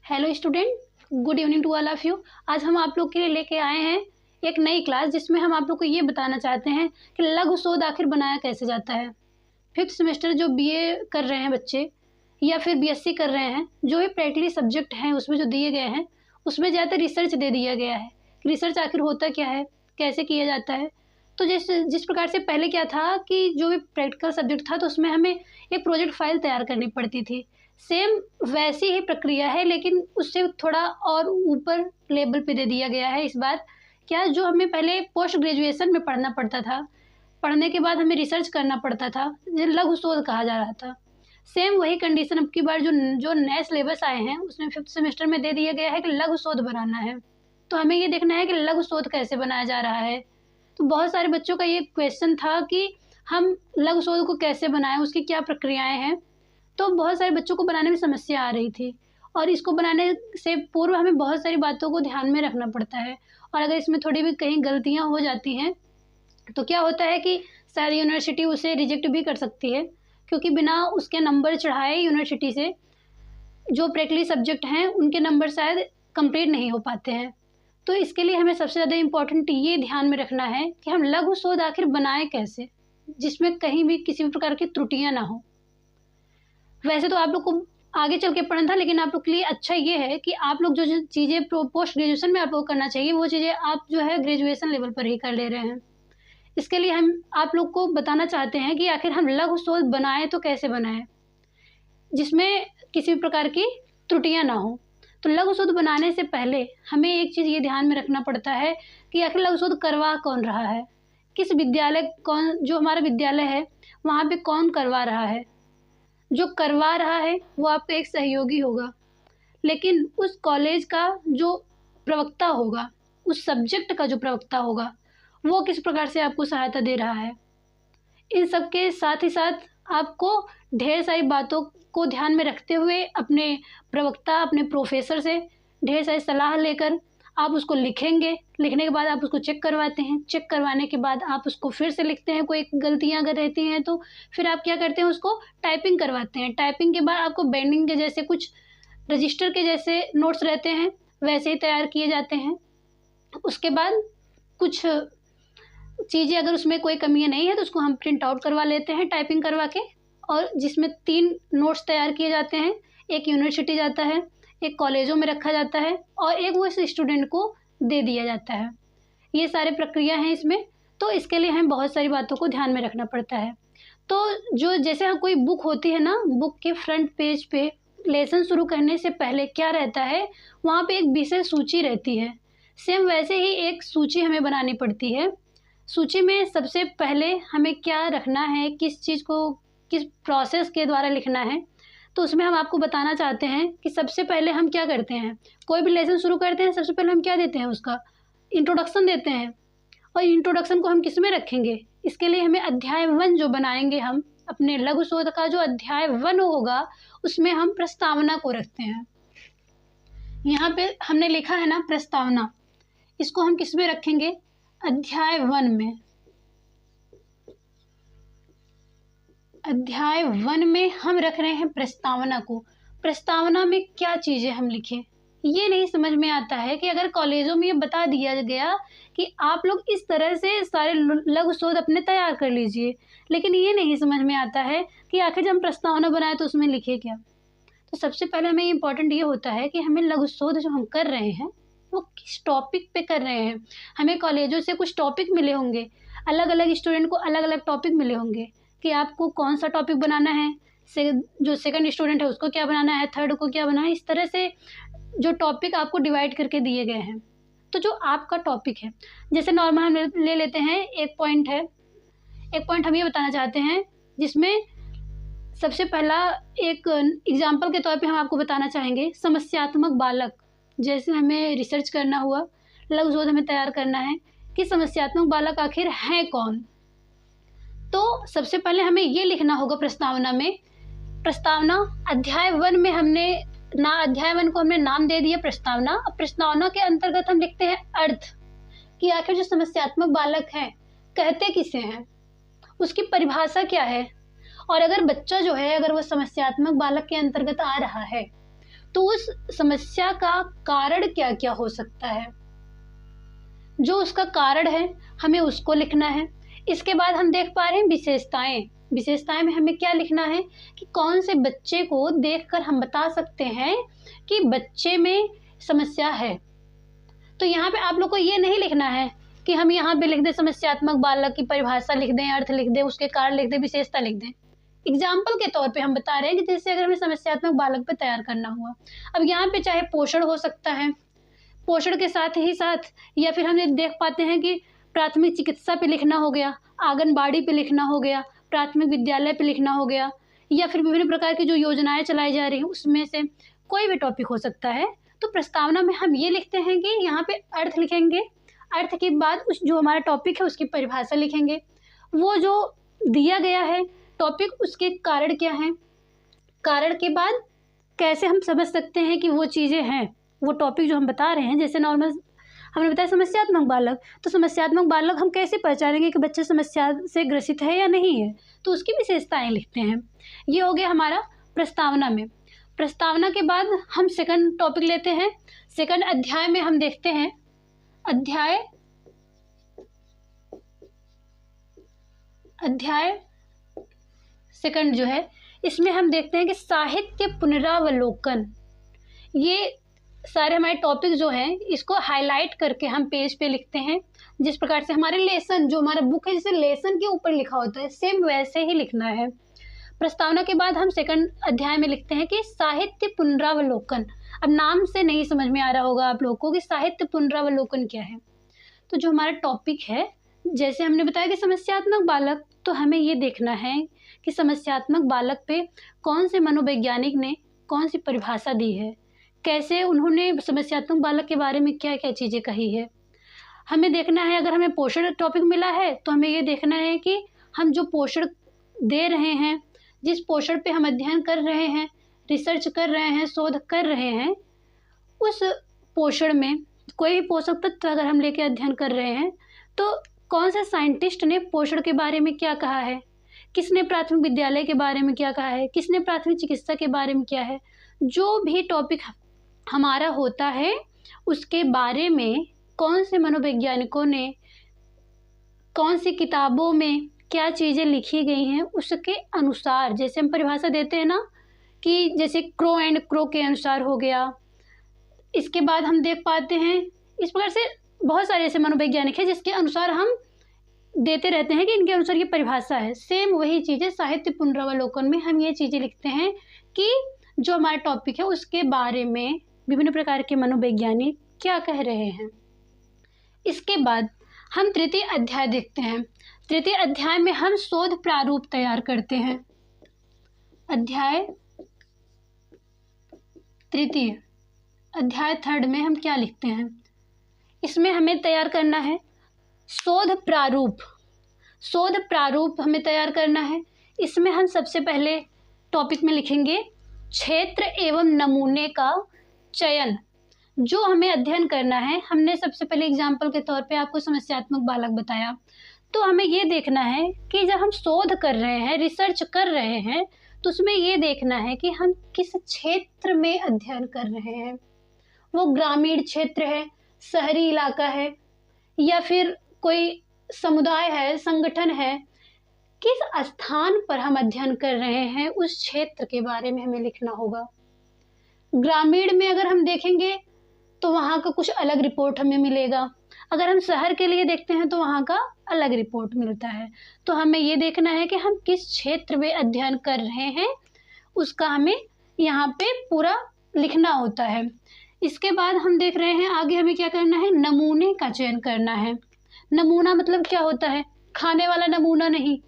Hello student, good evening to all of you. आज हम आप लोग के लिए लेके आए हैं एक नई क्लास जिसमें हम आप लोग को ये बताना चाहते हैं कि लघु शोध आखिर बनाया कैसे जाता है। फिफ्थ सेमेस्टर जो बीए कर रहे हैं बच्चे या फिर बीएससी कर रहे हैं, जो भी प्रैक्टिकली सब्जेक्ट हैं उसमें जो दिए गए हैं उसमें ज़्यादातर रिसर्च दे दिया गया है। रिसर्च आखिर होता क्या है, कैसे किया जाता है। तो जिस प्रकार से पहले क्या था कि जो भी प्रैक्टिकल सब्जेक्ट था तो उसमें हमें एक प्रोजेक्ट फाइल तैयार करनी पड़ती थी, सेम वैसी ही प्रक्रिया है लेकिन उससे थोड़ा और ऊपर लेवल पे दे दिया गया है इस बार। क्या जो हमें पहले पोस्ट ग्रेजुएशन में पढ़ना पड़ता था, पढ़ने के बाद हमें रिसर्च करना पड़ता था, लघु शोध कहा जा रहा था। सेम वही कंडीशन अब की बार जो नए सिलेबस आए हैं उसमें फिफ्थ सेमेस्टर में दे दिया गया है कि लघु शोध बनाना है। तो हमें ये देखना है कि लघु शोध कैसे बनाया जा रहा है। तो बहुत सारे बच्चों का ये क्वेश्चन था कि हम लघु शोध को कैसे बनाएं, उसकी क्या प्रक्रियाएं हैं। तो बहुत सारे बच्चों को बनाने में समस्या आ रही थी और इसको बनाने से पूर्व हमें बहुत सारी बातों को ध्यान में रखना पड़ता है। और अगर इसमें थोड़ी भी कहीं गलतियां हो जाती हैं तो क्या होता है कि शायद यूनिवर्सिटी उसे रिजेक्ट भी कर सकती है, क्योंकि बिना उसके नंबर चढ़ाए यूनिवर्सिटी से जो प्रैक्टिकली सब्जेक्ट हैं उनके नंबर शायद कंप्लीट नहीं हो पाते हैं। तो इसके लिए हमें सबसे ज़्यादा इम्पोर्टेंट ये ध्यान में रखना है कि हम लघु शोध आखिर बनाएं कैसे, जिसमें कहीं भी किसी भी प्रकार की त्रुटियाँ ना हो। वैसे तो आप लोग को आगे चल के पढ़ना था, लेकिन आप लोग के लिए अच्छा ये है कि आप लोग जो चीज़ें पोस्ट ग्रेजुएशन में आप लोग करना चाहिए वो चीज़ें आप जो है ग्रेजुएशन लेवल पर ही कर ले रहे हैं। इसके लिए हम आप लोग को बताना चाहते हैं कि आखिर हम लघु शोध बनाएं तो कैसे बनाएं जिसमें किसी भी प्रकार की त्रुटियां ना हो। तो लघु शोध बनाने से पहले हमें एक चीज़ ये ध्यान में रखना पड़ता है कि आखिर लघु शोध करवा कौन रहा है, किस विद्यालय, कौन जो हमारा विद्यालय है वहाँ पे कौन करवा रहा है। जो करवा रहा है वो आपका एक सहयोगी होगा, लेकिन उस कॉलेज का जो प्रवक्ता होगा, उस सब्जेक्ट का जो प्रवक्ता होगा, वो किस प्रकार से आपको सहायता दे रहा है। इन सब के साथ ही साथ आपको ढेर सारी बातों को ध्यान में रखते हुए अपने प्रवक्ता, अपने प्रोफेसर से ढेर सारी सलाह लेकर आप उसको लिखेंगे। लिखने के बाद आप उसको चेक करवाते हैं, चेक करवाने के बाद आप उसको फिर से लिखते हैं। कोई गलतियां अगर रहती हैं तो फिर आप क्या करते हैं, उसको टाइपिंग करवाते हैं। टाइपिंग के बाद आपको बेंडिंग के जैसे कुछ रजिस्टर के जैसे नोट्स रहते हैं वैसे ही तैयार किए जाते हैं। उसके बाद कुछ चीज़ें अगर उसमें कोई कमियाँ नहीं है तो उसको हम प्रिंट आउट करवा लेते हैं टाइपिंग करवा के, और जिसमें 3 नोट्स तैयार किए जाते हैं। एक यूनिवर्सिटी जाता है, एक कॉलेजों में रखा जाता है और एक वो इस स्टूडेंट को दे दिया जाता है। ये सारे प्रक्रिया हैं इसमें। तो इसके लिए हमें बहुत सारी बातों को ध्यान में रखना पड़ता है। तो जो जैसे हम कोई बुक होती है ना, बुक के फ्रंट पेज पे लेसन शुरू करने से पहले क्या रहता है, वहाँ पे एक विषय सूची रहती है। सेम वैसे ही एक सूची हमें बनानी पड़ती है। सूची में सबसे पहले हमें क्या रखना है, किस चीज़ को किस प्रोसेस के द्वारा लिखना है। तो उसमें हम आपको बताना चाहते हैं कि सबसे पहले हम क्या करते हैं, कोई भी लेसन शुरू करते हैं सबसे पहले हम क्या देते हैं, उसका इंट्रोडक्शन देते हैं। और इंट्रोडक्शन को हम किस में रखेंगे, इसके लिए हमें अध्याय 1 जो बनाएंगे हम अपने लघु शोध का, जो अध्याय 1 होगा उसमें हम प्रस्तावना को रखते हैं। यहाँ पे हमने लिखा है ना प्रस्तावना, इसको हम किस में रखेंगे, अध्याय 1 में। अध्याय 1 में हम रख रहे हैं प्रस्तावना को। प्रस्तावना में क्या चीज़ें हम लिखें, ये नहीं समझ में आता है कि अगर कॉलेजों में ये बता दिया गया कि आप लोग इस तरह से सारे लघु शोध अपने तैयार कर लीजिए, लेकिन ये नहीं समझ में आता है कि आखिर जब हम प्रस्तावना बनाए तो उसमें लिखे क्या। तो सबसे पहले हमें इम्पोर्टेंट ये होता है कि हमें लघु शोध जो हम कर रहे हैं वो किस टॉपिक पे कर रहे हैं। हमें कॉलेजों से कुछ टॉपिक मिले होंगे, अलग अलग स्टूडेंट को अलग अलग टॉपिक मिले होंगे कि आपको कौन सा टॉपिक बनाना है, जो सेकंड स्टूडेंट है उसको क्या बनाना है, थर्ड को क्या बनाना है। इस तरह से जो टॉपिक आपको डिवाइड करके दिए गए हैं। तो जो आपका टॉपिक है, जैसे नॉर्मल हम ले लेते हैं, एक पॉइंट हम ये बताना चाहते हैं जिसमें सबसे पहला एक एग्जाम्पल के तौर पे हम आपको बताना चाहेंगे समस्यात्मक बालक। जैसे हमें रिसर्च करना हुआ, लघु शोध हमें तैयार करना है कि समस्यात्मक बालक आखिर हैं कौन। तो सबसे पहले हमें ये लिखना होगा प्रस्तावना में। प्रस्तावना अध्याय 1 में अध्याय 1 को हमने नाम दे दिया प्रस्तावना। अब प्रस्तावना के अंतर्गत हम लिखते हैं अर्थ, कि आखिर जो समस्यात्मक बालक हैं कहते किसे हैं, उसकी परिभाषा क्या है। और अगर बच्चा जो है, अगर वो समस्यात्मक बालक के अंतर्गत आ रहा है तो उस समस्या का कारण क्या क्या हो सकता है, जो उसका कारण है हमें उसको लिखना है। इसके बाद हम देख पा रहे हैं विशेषताएं। विशेषताएं में हमें क्या लिखना है कि कौन से बच्चे को देखकर हम बता सकते हैं कि बच्चे में समस्या है। तो यहाँ पे आप लोग को ये नहीं लिखना है कि हम यहाँ पे लिख दें समस्यात्मक बालक की परिभाषा लिख दें, अर्थ लिख दें, उसके कारण लिख दें, विशेषता लिख दें। एग्जाम्पल के तौर पे हम बता रहे हैं कि जैसे अगर हमें समस्यात्मक बालक पे तैयार करना हुआ, अब यहाँ पे चाहे पोषण हो सकता है, पोषण के साथ ही साथ, या फिर हम देख पाते हैं कि प्राथमिक चिकित्सा पे लिखना हो गया, आंगनबाड़ी पे लिखना हो गया, प्राथमिक विद्यालय पे लिखना हो गया, या फिर विभिन्न प्रकार की जो योजनाएं चलाई जा रही हैं उसमें से कोई भी टॉपिक हो सकता है। तो प्रस्तावना में हम ये लिखते हैं कि यहाँ पे अर्थ लिखेंगे, अर्थ के बाद उस जो हमारा टॉपिक है उसकी परिभाषा लिखेंगे, वो जो दिया गया है टॉपिक उसके कारण क्या हैं, कारण के बाद कैसे हम समझ सकते हैं कि वो चीज़ें हैं, वो टॉपिक जो हम बता रहे हैं। जैसे नॉर्मल हमने बताया समस्यात्मक बालक, तो समस्यात्मक बालक हम कैसे पहचानेंगे कि बच्चा समस्या से ग्रसित है या नहीं है, तो उसकी विशेषताएं लिखते हैं। ये हो गया हमारा प्रस्तावना में। प्रस्तावना के बाद हम सेकंड टॉपिक लेते हैं। सेकंड अध्याय में हम देखते हैं अध्याय सेकंड जो है, इसमें हम देखते हैं कि साहित्य पुनरावलोकन। ये सारे हमारे टॉपिक जो हैं इसको हाईलाइट करके हम पेज पे लिखते हैं। जिस प्रकार से हमारे लेसन, जो हमारा बुक है जैसे लेसन के ऊपर लिखा होता है, सेम वैसे ही लिखना है। प्रस्तावना के बाद हम सेकंड अध्याय में लिखते हैं कि साहित्य पुनरावलोकन। अब नाम से नहीं समझ में आ रहा होगा आप लोगों को कि साहित्य पुनरावलोकन क्या है। तो जो हमारा टॉपिक है, जैसे हमने बताया कि समस्यात्मक बालक, तो हमें ये देखना है कि समस्यात्मक बालक पे कौन से मनोवैज्ञानिक ने कौन सी परिभाषा दी है, कैसे उन्होंने समस्यात्मक बालक के बारे में क्या क्या चीज़ें कही है। हमें देखना है, अगर हमें पोषण टॉपिक मिला है तो हमें ये देखना है कि हम जो पोषण दे रहे हैं, जिस पोषण पे हम अध्ययन कर रहे हैं, रिसर्च कर रहे हैं, शोध कर रहे हैं, उस पोषण में कोई भी पोषक तत्व अगर हम लेके अध्ययन कर रहे हैं तो कौन से साइंटिस्ट ने पोषण के बारे में क्या कहा है, किसने प्राथमिक विद्यालय के बारे में क्या कहा है, किसने प्राथमिक चिकित्सा के बारे में क्या है। जो भी टॉपिक हमारा होता है उसके बारे में कौन से मनोवैज्ञानिकों ने कौन सी किताबों में क्या चीज़ें लिखी गई हैं, उसके अनुसार, जैसे हम परिभाषा देते हैं ना कि जैसे क्रो एंड क्रो के अनुसार हो गया। इसके बाद हम देख पाते हैं इस प्रकार से बहुत सारे ऐसे मनोवैज्ञानिक हैं जिसके अनुसार हम देते रहते हैं कि इनके अनुसार ये परिभाषा है। सेम वही चीज़ें साहित्य पुनरावलोकन में हम ये चीज़ें लिखते हैं कि जो हमारा टॉपिक है उसके बारे में विभिन्न प्रकार के मनोवैज्ञानिक क्या कह रहे हैं। इसके बाद हम तृतीय अध्याय देखते हैं। तृतीय अध्याय में हम शोध प्रारूप तैयार करते हैं। अध्याय तृतीय, अध्याय थर्ड में हम क्या लिखते हैं, इसमें हमें तैयार करना है शोध प्रारूप। शोध प्रारूप हमें तैयार करना है। इसमें हम सबसे पहले टॉपिक में लिखेंगे क्षेत्र एवं नमूने का चयन। जो हमें अध्ययन करना है, हमने सबसे पहले एग्जाम्पल के तौर पे आपको समस्यात्मक बालक बताया, तो हमें ये देखना है कि जब हम शोध कर रहे हैं, रिसर्च कर रहे हैं, तो उसमें ये देखना है कि हम किस क्षेत्र में अध्ययन कर रहे हैं। वो ग्रामीण क्षेत्र है, शहरी इलाका है, या फिर कोई समुदाय है, संगठन है, किस स्थान पर हम अध्ययन कर रहे हैं उस क्षेत्र के बारे में हमें लिखना होगा। ग्रामीण में अगर हम देखेंगे तो वहाँ का कुछ अलग रिपोर्ट हमें मिलेगा, अगर हम शहर के लिए देखते हैं तो वहाँ का अलग रिपोर्ट मिलता है। तो हमें ये देखना है कि हम किस क्षेत्र में अध्ययन कर रहे हैं, उसका हमें यहाँ पे पूरा लिखना होता है। इसके बाद हम देख रहे हैं आगे हमें क्या करना है, नमूने का चयन करना है। नमूना मतलब क्या होता है, खाने वाला नमूना नहीं,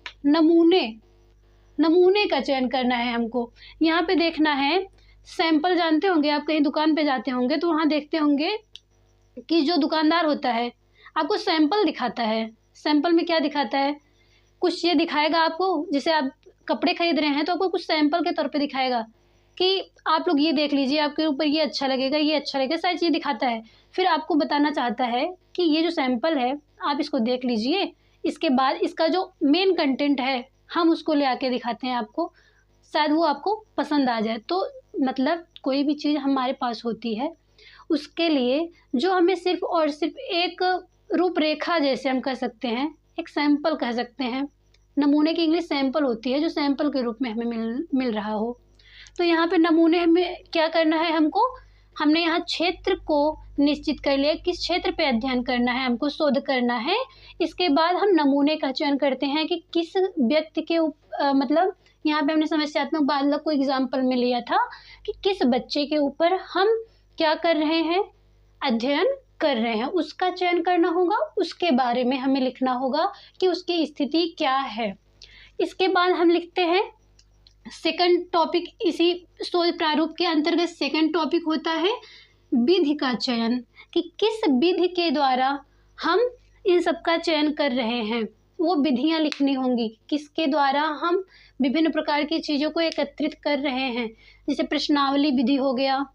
नमूने का चयन करना है हमको। यहाँ पे देखना है सैंपल, जानते होंगे आप, कहीं दुकान पे जाते होंगे तो वहाँ देखते होंगे कि जो दुकानदार होता है आपको सैंपल दिखाता है। सैंपल में क्या दिखाता है, कुछ ये दिखाएगा आपको, जैसे आप कपड़े खरीद रहे हैं तो आपको कुछ सैंपल के तौर पे दिखाएगा कि आप लोग ये देख लीजिए, आपके ऊपर ये अच्छा लगेगा, ये अच्छा लगेगा, सारी चीज़ दिखाता है। फिर आपको बताना चाहता है कि ये जो सैंपल है आप इसको देख लीजिए, इसके बाद इसका जो मेन कंटेंट है हम उसको ले आके दिखाते हैं आपको, शायद वो आपको पसंद आ जाए। तो मतलब कोई भी चीज़ हमारे पास होती है उसके लिए जो हमें सिर्फ और सिर्फ एक रूपरेखा जैसे हम कह सकते हैं, एक सैंपल कह सकते हैं, नमूने की इंग्लिश सैंपल होती है, जो सैंपल के रूप में हमें मिल रहा हो। तो यहाँ पे नमूने में क्या करना है हमको, हमने यहाँ क्षेत्र को निश्चित कर लिया, किस क्षेत्र पे अध्ययन करना है, हमको शोध करना है। इसके बाद हम नमूने का चयन करते हैं कि किस व्यक्ति के मतलब यहाँ पे हमने समस्यात्मक बालक को एग्जाम्पल में लिया था कि किस बच्चे के ऊपर हम क्या कर रहे हैं, अध्ययन कर रहे हैं, उसका चयन करना होगा, उसके बारे में हमें लिखना होगा कि उसकी स्थिति क्या है। इसके बाद हम लिखते हैं सेकंड टॉपिक, इसी शोध प्रारूप के अंतर्गत सेकंड टॉपिक होता है विधि का चयन, कि किस विधि के द्वारा हम इन सब का चयन कर रहे हैं, वो विधियां लिखनी होंगी, किसके द्वारा हम विभिन्न प्रकार की चीज़ों को एकत्रित कर रहे हैं। जैसे प्रश्नावली विधि हो गया,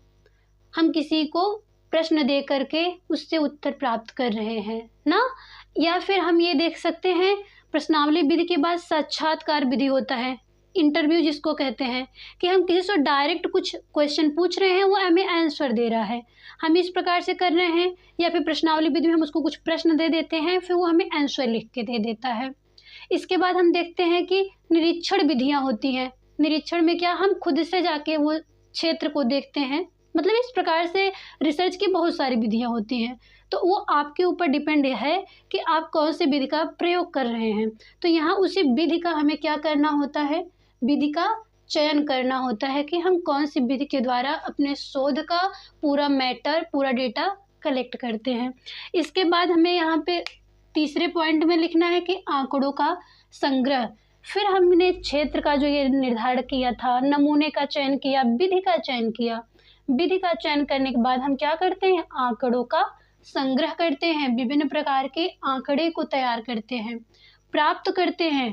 हम किसी को प्रश्न दे करके उससे उत्तर प्राप्त कर रहे हैं ना। या फिर हम ये देख सकते हैं प्रश्नावली विधि के बाद साक्षात्कार विधि होता है, इंटरव्यू जिसको कहते हैं, कि हम किसी से डायरेक्ट कुछ क्वेश्चन पूछ रहे हैं, वो हमें आंसर दे रहा है, हम इस प्रकार से कर रहे हैं। या फिर प्रश्नावली विधि में हम उसको कुछ प्रश्न दे देते हैं, फिर वो हमें आंसर लिख के दे देता है। इसके बाद हम देखते हैं कि निरीक्षण विधियाँ होती हैं। निरीक्षण में क्या, हम खुद से जाके वो क्षेत्र को देखते हैं, मतलब इस प्रकार से रिसर्च की बहुत सारी विधियाँ होती हैं। तो वो आपके ऊपर डिपेंड है कि आप कौन सी विधि का प्रयोग कर रहे हैं। तो यहाँ उसी विधि का हमें क्या करना होता है, विधि का चयन करना होता है कि हम कौन सी विधि के द्वारा अपने शोध का पूरा मैटर, पूरा डेटा कलेक्ट करते हैं। इसके बाद हमें यहाँ पे तीसरे पॉइंट में लिखना है कि आंकड़ों का संग्रह। फिर हमने क्षेत्र का जो ये निर्धारण किया था, नमूने का चयन किया, विधि का चयन किया। विधि का चयन करने के बाद हम क्या करते हैं, आंकड़ों का संग्रह करते हैं, विभिन्न प्रकार के आंकड़े को तैयार करते हैं, प्राप्त करते हैं।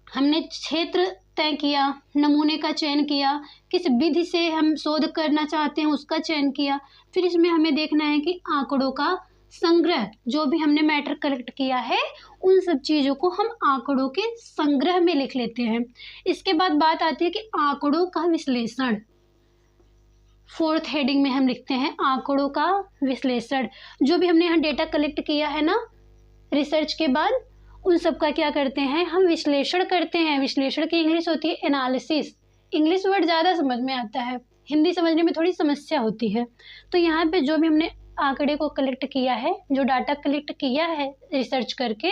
हमने क्षेत्र तय किया, नमूने का चयन किया, किस विधि से हम शोध करना चाहते हैं उसका चयन किया। फिर इसमें हमें देखना है कि आंकड़ों का संग्रह, जो भी हमने मैटर कलेक्ट किया है उन सब चीज़ों को हम आंकड़ों के संग्रह में लिख लेते हैं। इसके बाद बात आती है कि आंकड़ों का विश्लेषण। फोर्थ हेडिंग में हम लिखते हैं आंकड़ों का विश्लेषण। जो भी हमने यहाँ डेटा कलेक्ट किया है ना रिसर्च के बाद, उन सब का क्या करते हैं, हम विश्लेषण करते हैं। विश्लेषण की इंग्लिश होती है एनालिसिस। इंग्लिश वर्ड ज़्यादा समझ में आता है, हिंदी समझने में थोड़ी समस्या होती है। तो यहाँ पे जो भी हमने आंकड़े को कलेक्ट किया है, जो डाटा कलेक्ट किया है रिसर्च करके,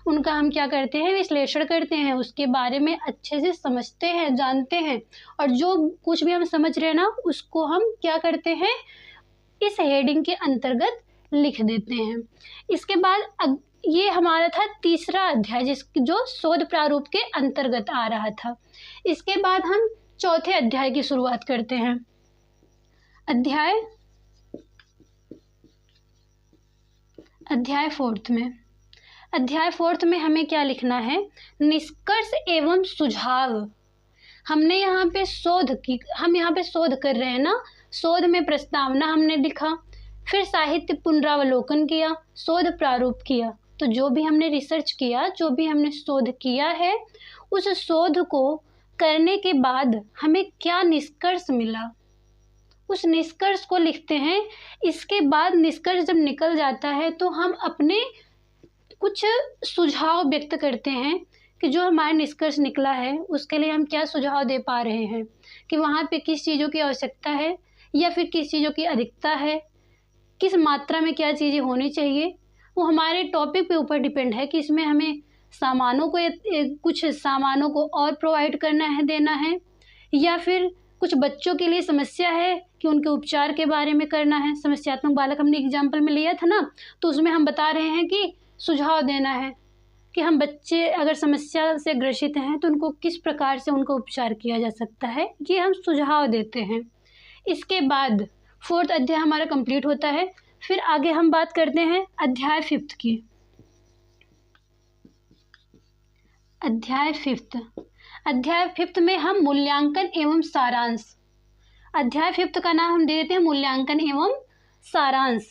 उनका हम क्या करते हैं, विश्लेषण करते हैं, उसके बारे में अच्छे से समझते हैं, जानते हैं। और जो कुछ भी हम समझ रहे हैं ना, उसको हम क्या करते हैं, इस हेडिंग के अंतर्गत लिख देते हैं। इसके बाद ये हमारा था तीसरा अध्याय, जो शोध प्रारूप के अंतर्गत आ रहा था। इसके बाद हम चौथे अध्याय की शुरुआत करते हैं। अध्याय फोर्थ में हमें क्या लिखना है, निष्कर्ष एवं सुझाव। हमने यहाँ पे हम यहाँ पे शोध कर रहे हैं ना, शोध में प्रस्तावना हमने लिखा, फिर साहित्य पुनरावलोकन किया, शोध प्रारूप किया। तो जो भी हमने रिसर्च किया, जो भी हमने शोध किया है, उस शोध को करने के बाद हमें क्या निष्कर्ष मिला, उस निष्कर्ष को लिखते हैं। इसके बाद निष्कर्ष जब निकल जाता है तो हम अपने कुछ सुझाव व्यक्त करते हैं कि जो हमारा निष्कर्ष निकला है उसके लिए हम क्या सुझाव दे पा रहे हैं, कि वहाँ पे किस चीज़ों की आवश्यकता है या फिर किस चीज़ों की अधिकता है, किस मात्रा में क्या चीज़ें होनी चाहिए। वो हमारे टॉपिक पे ऊपर डिपेंड है कि इसमें हमें कुछ सामानों को और प्रोवाइड करना है, देना है, या फिर कुछ बच्चों के लिए समस्या है कि उनके उपचार के बारे में करना है। समस्यात्मक बालक हमने एग्जाम्पल में लिया था ना, तो उसमें हम बता रहे हैं कि सुझाव देना है कि हम बच्चे अगर समस्या से ग्रसित हैं तो उनको किस प्रकार से उनका उपचार किया जा सकता है, ये हम सुझाव देते हैं। इसके बाद फोर्थ अध्याय हमारा कंप्लीट होता है। फिर आगे हम बात करते हैं अध्याय फिफ्थ की। अध्याय फिफ्थ में हम मूल्यांकन एवं सारांश। अध्याय फिफ्थ का नाम हम दे देते हैं मूल्यांकन एवं सारांश।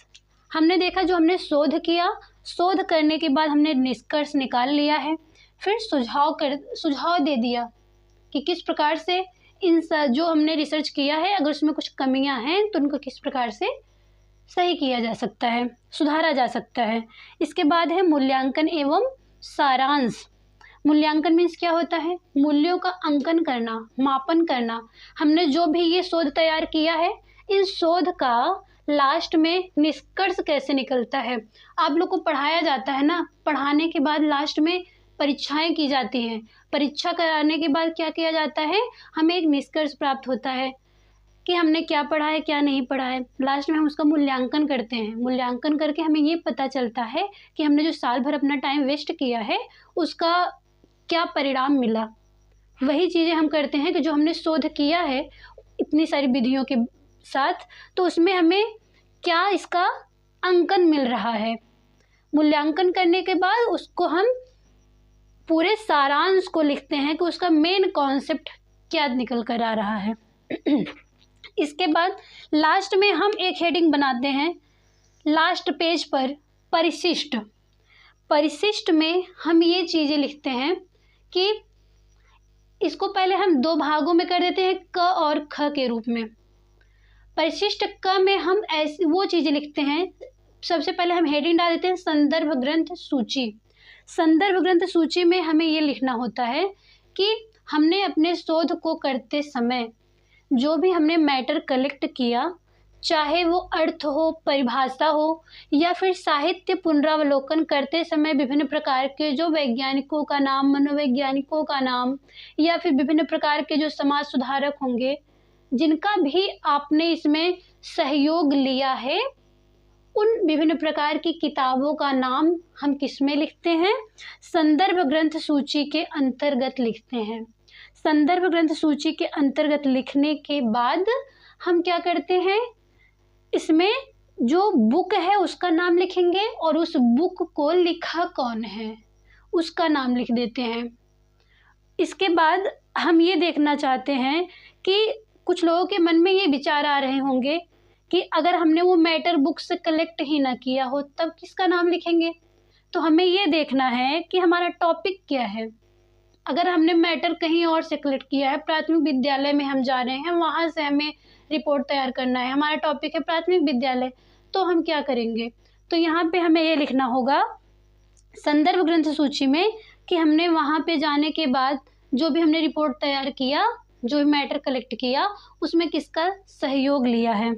हमने देखा जो हमने शोध किया, शोध करने के बाद हमने निष्कर्ष निकाल लिया है, फिर सुझाव दे दिया कि किस प्रकार से जो हमने रिसर्च किया है, अगर उसमें कुछ कमियां हैं तो उनको किस प्रकार से सही किया जा सकता है, सुधारा जा सकता है। इसके बाद है मूल्यांकन एवं सारांश। मूल्यांकन मीन्स क्या होता है? मूल्यों का अंकन करना, मापन करना। हमने जो भी ये शोध तैयार किया है, इस शोध का लास्ट में निष्कर्ष कैसे निकलता है। आप लोग को पढ़ाया जाता है ना, पढ़ाने के बाद लास्ट में परीक्षाएं की जाती हैं। परीक्षा कराने के बाद क्या किया जाता है, हमें एक निष्कर्ष प्राप्त होता है कि हमने क्या पढ़ा है, क्या नहीं पढ़ा है। लास्ट में हम उसका मूल्यांकन करते हैं। मूल्यांकन करके हमें ये पता चलता है कि हमने जो साल भर अपना टाइम वेस्ट किया है उसका क्या परिणाम मिला। वही चीज़ें हम करते हैं कि जो हमने शोध किया है इतनी सारी विधियों के साथ, तो उसमें हमें क्या इसका अंकन मिल रहा है। मूल्यांकन करने के बाद उसको हम पूरे सारांश को लिखते हैं कि उसका मेन कॉन्सेप्ट क्या निकल कर आ रहा है। इसके बाद लास्ट में हम एक हेडिंग बनाते हैं लास्ट पेज पर, परिशिष्ट। परिशिष्ट में हम ये चीज़ें लिखते हैं कि इसको पहले हम दो भागों में कर देते हैं, क और ख के रूप में। परिशिष्ट क में हम ऐसी वो चीज़ें लिखते हैं, सबसे पहले हम हेडिंग डाल देते हैं संदर्भ ग्रंथ सूची। संदर्भ ग्रंथ सूची में हमें ये लिखना होता है कि हमने अपने शोध को करते समय जो भी हमने मैटर कलेक्ट किया, चाहे वो अर्थ हो, परिभाषा हो, या फिर साहित्य पुनरावलोकन करते समय विभिन्न प्रकार के जो वैज्ञानिकों का नाम, मनोवैज्ञानिकों का नाम, या फिर विभिन्न प्रकार के जो समाज सुधारक होंगे जिनका भी आपने इसमें सहयोग लिया है, उन विभिन्न प्रकार की किताबों का नाम हम किस में लिखते हैं? संदर्भ ग्रंथ सूची के अंतर्गत लिखते हैं। संदर्भ ग्रंथ सूची के अंतर्गत लिखने के बाद हम क्या करते हैं, इसमें जो बुक है उसका नाम लिखेंगे और उस बुक को लिखा कौन है उसका नाम लिख देते हैं। इसके बाद हम ये देखना चाहते हैं कि कुछ लोगों के मन में ये विचार आ रहे होंगे कि अगर हमने वो मैटर बुक से कलेक्ट ही ना किया हो तब किसका नाम लिखेंगे। तो हमें ये देखना है कि हमारा टॉपिक क्या है। अगर हमने मैटर कहीं और से कलेक्ट किया है, प्राथमिक विद्यालय में हम जा रहे हैं, वहाँ से हमें रिपोर्ट तैयार करना है, हमारा टॉपिक है प्राथमिक विद्यालय, तो हम क्या करेंगे? तो यहाँ पे हमें ये लिखना होगा संदर्भ ग्रंथ सूची में कि हमने वहाँ पे जाने के बाद जो भी हमने रिपोर्ट तैयार किया, जो भी मैटर कलेक्ट किया, उसमें किसका सहयोग लिया है।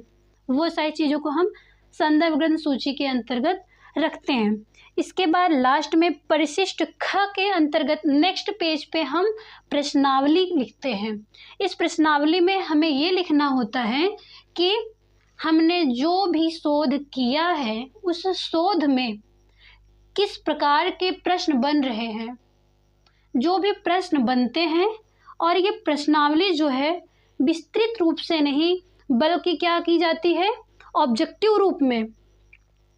वो सारी चीज़ों को हम संदर्भ ग्रंथ सूची के अंतर्गत रखते हैं। इसके बाद लास्ट में परिशिष्ट ख के अंतर्गत नेक्स्ट पेज पे हम प्रश्नावली लिखते हैं। इस प्रश्नावली में हमें ये लिखना होता है कि हमने जो भी शोध किया है उस शोध में किस प्रकार के प्रश्न बन रहे हैं। जो भी प्रश्न बनते हैं, और ये प्रश्नावली जो है विस्तृत रूप से नहीं बल्कि क्या की जाती है, ऑब्जेक्टिव रूप में,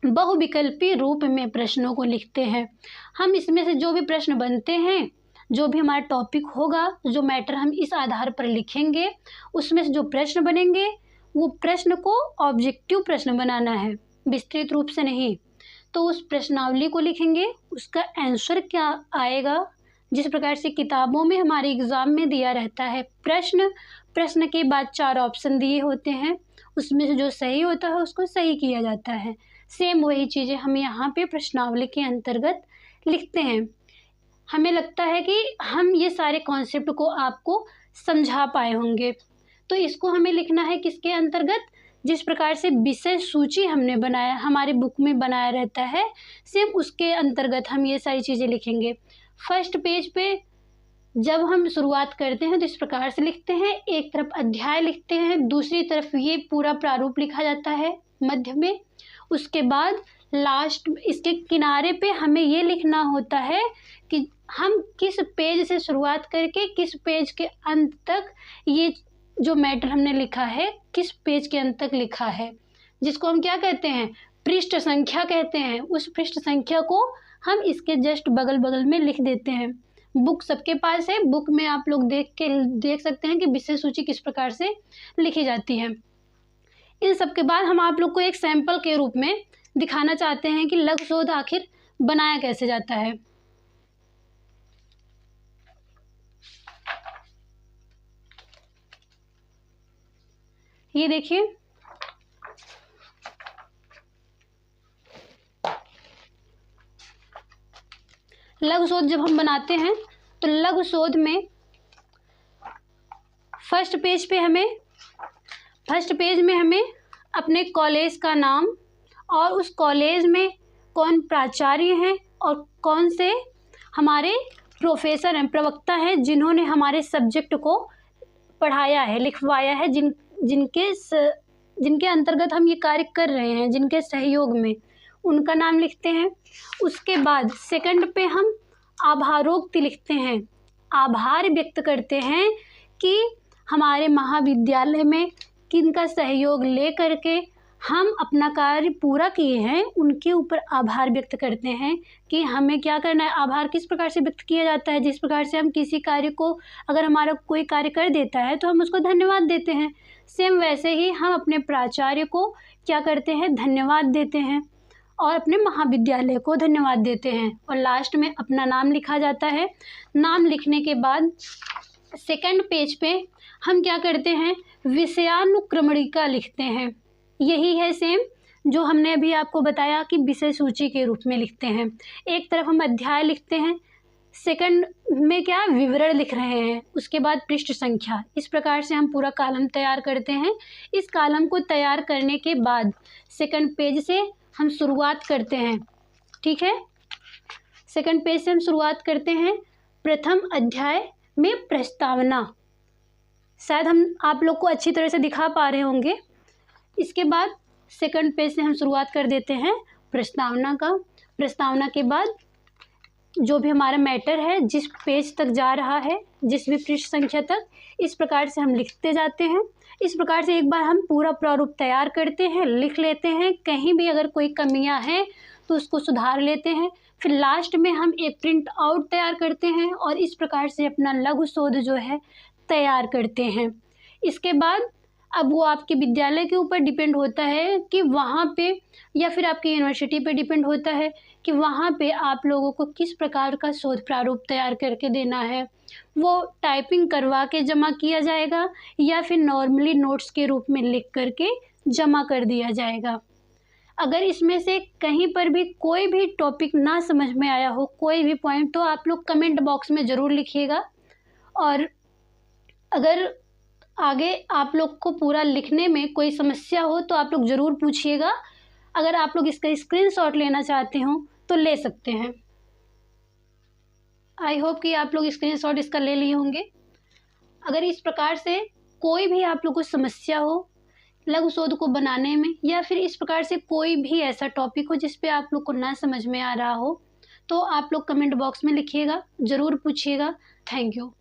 बहुविकल्पी रूप में प्रश्नों को लिखते हैं। हम इसमें से जो भी प्रश्न बनते हैं, जो भी हमारा टॉपिक होगा, जो मैटर हम इस आधार पर लिखेंगे, उसमें से जो प्रश्न बनेंगे वो प्रश्न को ऑब्जेक्टिव प्रश्न बनाना है, विस्तृत रूप से नहीं। तो उस प्रश्नावली को लिखेंगे, उसका आंसर क्या आएगा, जिस प्रकार से किताबों में हमारे एग्ज़ाम में दिया रहता है प्रश्न के बाद 4 ऑप्शन दिए होते हैं, उसमें से जो सही होता है उसको सही किया जाता है। सेम वही चीज़ें हम यहाँ पे प्रश्नावली के अंतर्गत लिखते हैं। हमें लगता है कि हम ये सारे कॉन्सेप्ट को आपको समझा पाए होंगे। तो इसको हमें लिखना है किसके अंतर्गत, जिस प्रकार से विषय सूची हमने बनाया, हमारे बुक में बनाया रहता है, सेम उसके अंतर्गत हम ये सारी चीज़ें लिखेंगे। फर्स्ट पेज पे जब हम शुरुआत करते हैं तो इस प्रकार से लिखते हैं, एक तरफ अध्याय लिखते हैं, दूसरी तरफ ये पूरा प्रारूप लिखा जाता है मध्य में। उसके बाद लास्ट इसके किनारे पे हमें ये लिखना होता है कि हम किस पेज से शुरुआत करके किस पेज के अंत तक ये जो मैटर हमने लिखा है किस पेज के अंत तक लिखा है, जिसको हम क्या कहते हैं, पृष्ठ संख्या कहते हैं। उस पृष्ठ संख्या को हम इसके जस्ट बगल बगल में लिख देते हैं। बुक सबके पास है, बुक में आप लोग देख सकते हैं कि विषय सूची किस प्रकार से लिखी जाती है। इन सब के बाद हम आप लोग को एक सैंपल के रूप में दिखाना चाहते हैं कि लघु शोध आखिर बनाया कैसे जाता है। ये देखिए, लघु शोध जब हम बनाते हैं तो लघु शोध में फर्स्ट पेज में हमें अपने कॉलेज का नाम और उस कॉलेज में कौन प्राचार्य हैं और कौन से हमारे प्रोफेसर हैं, प्रवक्ता हैं, जिन्होंने हमारे सब्जेक्ट को पढ़ाया है, लिखवाया है, जिनके अंतर्गत हम ये कार्य कर रहे हैं, जिनके सहयोग में, उनका नाम लिखते हैं। उसके बाद सेकंड पे हम आभारोक्ति लिखते हैं, आभार व्यक्त करते हैं कि हमारे महाविद्यालय में किनका सहयोग ले करके हम अपना कार्य पूरा किए हैं, उनके ऊपर आभार व्यक्त करते हैं कि हमें क्या करना है। आभार किस प्रकार से व्यक्त किया जाता है? जिस प्रकार से हम किसी कार्य को, अगर हमारा कोई कार्य कर देता है तो हम उसको धन्यवाद देते हैं, सेम वैसे ही हम अपने प्राचार्य को क्या करते हैं, धन्यवाद देते हैं और अपने महाविद्यालय को धन्यवाद देते हैं। और लास्ट में अपना नाम लिखा जाता है। नाम लिखने के बाद सेकंड पेज पे हम क्या करते हैं, विषयानुक्रमणिका लिखते हैं। यही है सेम जो हमने अभी आपको बताया कि विषय सूची के रूप में लिखते हैं। एक तरफ हम अध्याय लिखते हैं, सेकंड में क्या विवरण लिख रहे हैं, उसके बाद पृष्ठ संख्या। इस प्रकार से हम पूरा कॉलम तैयार करते हैं। इस कॉलम को तैयार करने के बाद सेकंड पेज से हम शुरुआत करते हैं। ठीक है, सेकंड पेज से हम शुरुआत करते हैं। प्रथम अध्याय में प्रस्तावना, शायद हम आप लोग को अच्छी तरह से दिखा पा रहे होंगे। इसके बाद सेकंड पेज से हम शुरुआत कर देते हैं प्रस्तावना का। प्रस्तावना के बाद जो भी हमारा मैटर है, जिस पेज तक जा रहा है, जिस भी पृष्ठ संख्या तक, इस प्रकार से हम लिखते जाते हैं। इस प्रकार से एक बार हम पूरा प्रारूप तैयार करते हैं, लिख लेते हैं। कहीं भी अगर कोई कमियां हैं तो उसको सुधार लेते हैं। फिर लास्ट में हम एक प्रिंट आउट तैयार करते हैं और इस प्रकार से अपना लघु शोध जो है तैयार करते हैं। इसके बाद अब वो आपके विद्यालय के ऊपर डिपेंड होता है कि वहाँ पे, या फिर आपकी यूनिवर्सिटी पे डिपेंड होता है कि वहाँ पे आप लोगों को किस प्रकार का शोध प्रारूप तैयार करके देना है। वो टाइपिंग करवा के जमा किया जाएगा या फिर नॉर्मली नोट्स के रूप में लिख करके जमा कर दिया जाएगा। अगर इसमें से कहीं पर भी कोई भी टॉपिक ना समझ में आया हो, कोई भी पॉइंट, तो आप लोग कमेंट बॉक्स में ज़रूर लिखिएगा। और अगर आगे आप लोग को पूरा लिखने में कोई समस्या हो तो आप लोग ज़रूर पूछिएगा। अगर आप लोग इसका स्क्रीनशॉट लेना चाहते हो तो ले सकते हैं। आई होप कि आप लोग स्क्रीनशॉट इसका ले लिए होंगे। अगर इस प्रकार से कोई भी आप लोग को समस्या हो लघु शोध को बनाने में, या फिर इस प्रकार से कोई भी ऐसा टॉपिक हो जिस पे आप लोग को ना समझ में आ रहा हो, तो आप लोग कमेंट बॉक्स में लिखिएगा, ज़रूर पूछिएगा। Thank you.